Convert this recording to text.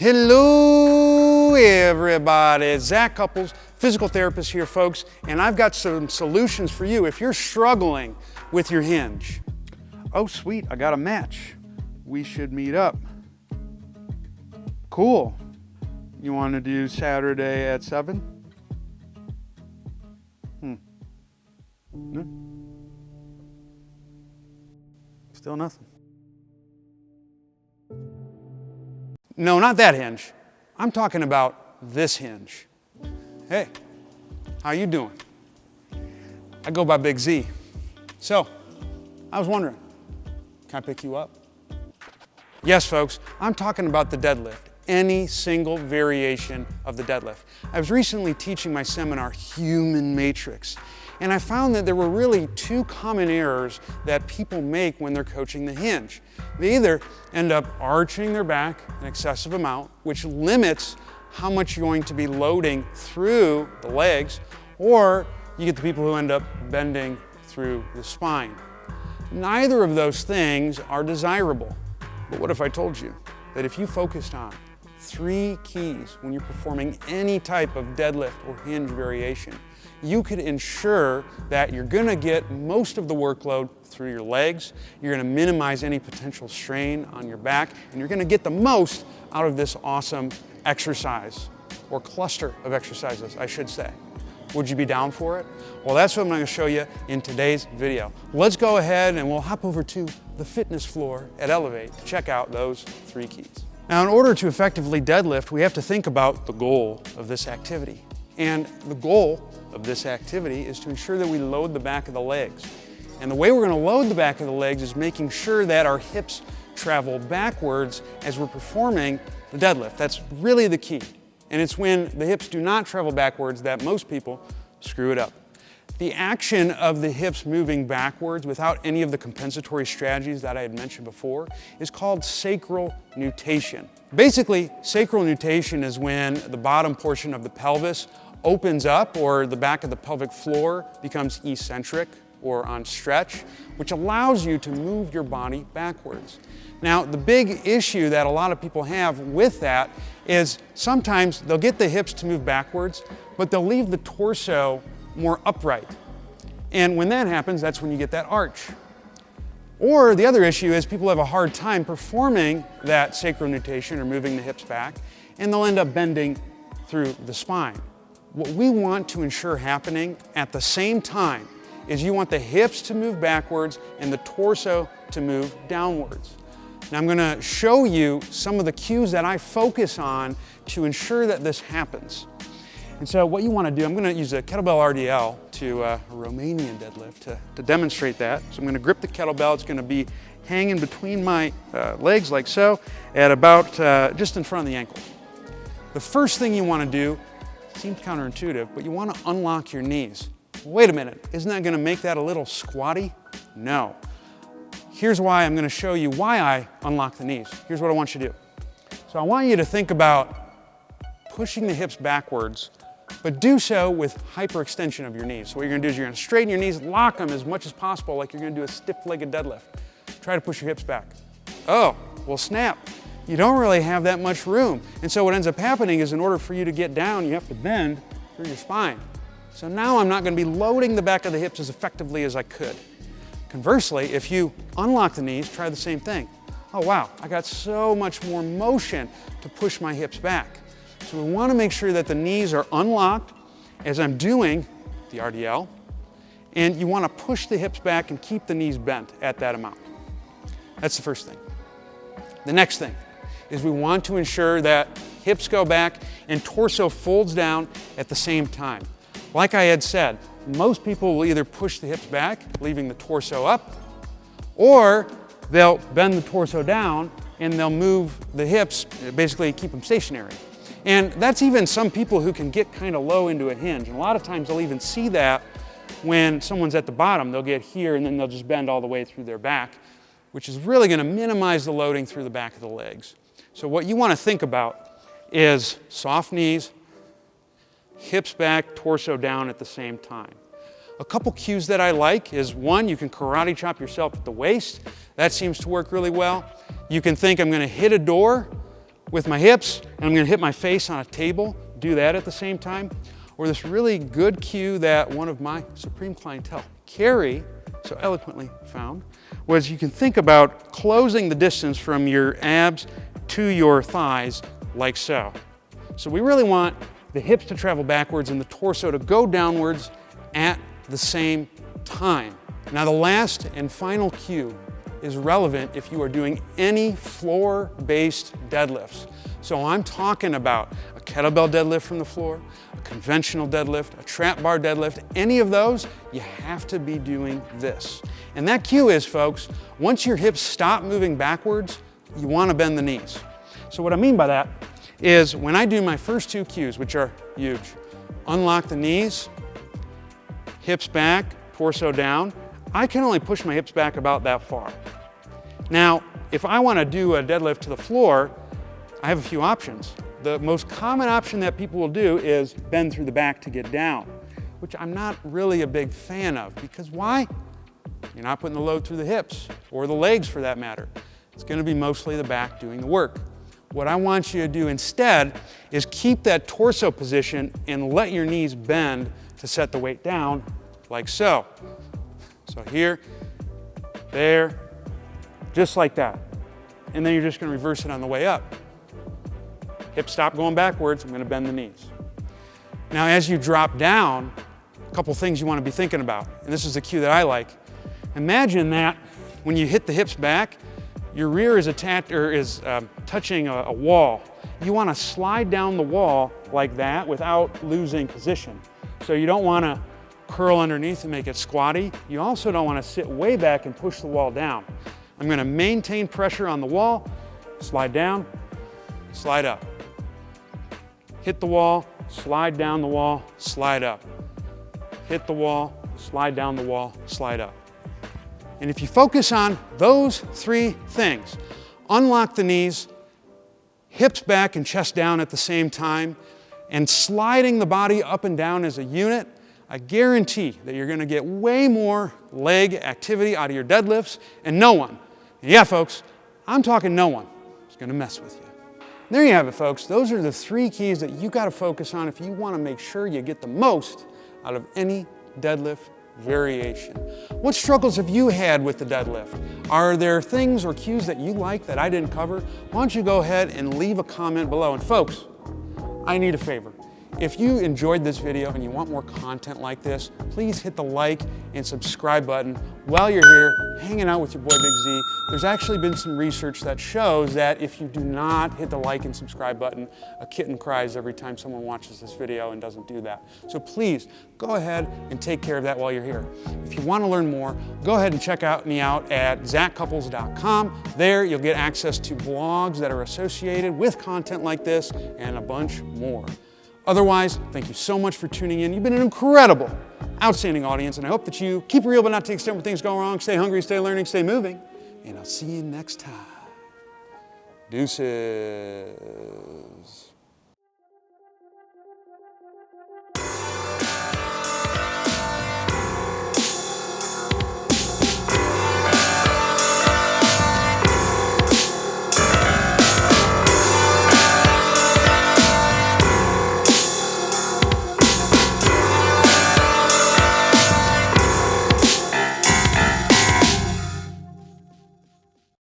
Hello everybody, Zach Couples, physical therapist here folks, and I've got some solutions for you if you're struggling with your hinge. Oh sweet, I got a match. We should meet up. Cool. You want to do Saturday at 7? No? Still nothing. No, not that hinge. I'm talking about this hinge. Hey, how you doing? I go by Big Z. So, I was wondering, can I pick you up? Yes, folks, I'm talking about the deadlift, any single variation of the deadlift. I was recently teaching my seminar, Human Matrix, and I found that there were really two common errors that people make when they're coaching the hinge. They either end up arching their back an excessive amount, which limits how much you're going to be loading through the legs, or you get the people who end up bending through the spine. Neither of those things are desirable. But what if I told you that if you focused on 3 keys when you're performing any type of deadlift or hinge variation, you could ensure that you're gonna get most of the workload through your legs, you're gonna minimize any potential strain on your back, and you're gonna get the most out of this awesome exercise, or cluster of exercises, I should say. Would you be down for it? Well, that's what I'm gonna show you in today's video. Let's go ahead and we'll hop over to the fitness floor at Elevate to check out those 3 keys. Now, in order to effectively deadlift, we have to think about the goal of this activity. And the goal of this activity is to ensure that we load the back of the legs. And the way we're gonna load the back of the legs is making sure that our hips travel backwards as we're performing the deadlift. That's really the key. And it's when the hips do not travel backwards that most people screw it up. The action of the hips moving backwards without any of the compensatory strategies that I had mentioned before is called sacral nutation. Basically, sacral nutation is when the bottom portion of the pelvis opens up, or the back of the pelvic floor becomes eccentric or on stretch, which allows you to move your body backwards. Now, the big issue that a lot of people have with that is sometimes they'll get the hips to move backwards, but they'll leave the torso more upright. And when that happens, that's when you get that arch. Or the other issue is people have a hard time performing that sacral nutation or moving the hips back, and they'll end up bending through the spine. What we want to ensure happening at the same time is you want the hips to move backwards and the torso to move downwards. Now I'm gonna show you some of the cues that I focus on to ensure that this happens. And so what you wanna do, I'm gonna use a kettlebell RDL to a Romanian deadlift to demonstrate that. So I'm gonna grip the kettlebell, it's gonna be hanging between my legs like so, at about just in front of the ankles. The first thing you wanna do, seems counterintuitive, but you wanna unlock your knees. Wait a minute, isn't that gonna make that a little squatty? No. Here's why I'm gonna show you why I unlock the knees. Here's what I want you to do. So I want you to think about pushing the hips backwards, but do so with hyperextension of your knees. So what you're gonna do is you're gonna straighten your knees, lock them as much as possible, like you're gonna do a stiff-legged deadlift. Try to push your hips back. Oh, well snap. You don't really have that much room. And so what ends up happening is in order for you to get down, you have to bend through your spine. So now I'm not gonna be loading the back of the hips as effectively as I could. Conversely, if you unlock the knees, try the same thing. Oh wow, I got so much more motion to push my hips back. So we wanna make sure that the knees are unlocked as I'm doing the RDL, and you wanna push the hips back and keep the knees bent at that amount. That's the first thing. The next thing is we want to ensure that hips go back and torso folds down at the same time. Like I had said, most people will either push the hips back, leaving the torso up, or they'll bend the torso down and they'll move the hips, basically keep them stationary. And that's even some people who can get kind of low into a hinge. And a lot of times they'll even see that when someone's at the bottom. They'll get here and then they'll just bend all the way through their back, which is really gonna minimize the loading through the back of the legs. So what you wanna think about is soft knees, hips back, torso down at the same time. A couple cues that I like is one, you can karate chop yourself at the waist. That seems to work really well. You can think I'm gonna hit a door, with my hips, and I'm gonna hit my face on a table, do that at the same time. Or this really good cue that one of my supreme clientele, Carrie, so eloquently found, was you can think about closing the distance from your abs to your thighs like so. So we really want the hips to travel backwards and the torso to go downwards at the same time. Now the last and final cue is relevant if you are doing any floor-based deadlifts. So I'm talking about a kettlebell deadlift from the floor, a conventional deadlift, a trap bar deadlift, any of those, you have to be doing this. And that cue is, folks, once your hips stop moving backwards, you want to bend the knees. So what I mean by that is when I do my first two cues, which are huge, unlock the knees, hips back, torso down, I can only push my hips back about that far. Now, if I want to do a deadlift to the floor, I have a few options. The most common option that people will do is bend through the back to get down, which I'm not really a big fan of, because why? You're not putting the load through the hips, or the legs for that matter. It's going to be mostly the back doing the work. What I want you to do instead is keep that torso position and let your knees bend to set the weight down, like so. So here, there, just like that. And then you're just going to reverse it on the way up. Hips stop going backwards, I'm going to bend the knees. Now as you drop down, a couple things you want to be thinking about, and this is the cue that I like. Imagine that when you hit the hips back, your rear is touching a wall. You want to slide down the wall like that without losing position. So you don't want to curl underneath and make it squatty. You also don't want to sit way back and push the wall down. I'm going to maintain pressure on the wall, slide down, slide up. Hit the wall, slide down the wall, slide up. Hit the wall, slide down the wall, slide up. And if you focus on those three things, unlock the knees, hips back and chest down at the same time, and sliding the body up and down as a unit, I guarantee that you're going to get way more leg activity out of your deadlifts, and no one, and yeah folks, I'm talking no one, is going to mess with you. There you have it, folks. Those are the three keys that you got to focus on if you want to make sure you get the most out of any deadlift variation. What struggles have you had with the deadlift? Are there things or cues that you like that I didn't cover? Why don't you go ahead and leave a comment below. And folks, I need a favor. If you enjoyed this video and you want more content like this, please hit the like and subscribe button while you're here hanging out with your boy Big Z. There's actually been some research that shows that if you do not hit the like and subscribe button, a kitten cries every time someone watches this video and doesn't do that. So please go ahead and take care of that while you're here. If you want to learn more, go ahead and check me out at zachcouples.com. There you'll get access to blogs that are associated with content like this and a bunch more. Otherwise, thank you so much for tuning in. You've been an incredible, outstanding audience, and I hope that you keep it real but not to the extent where things go wrong. Stay hungry, stay learning, stay moving, and I'll see you next time. Deuces.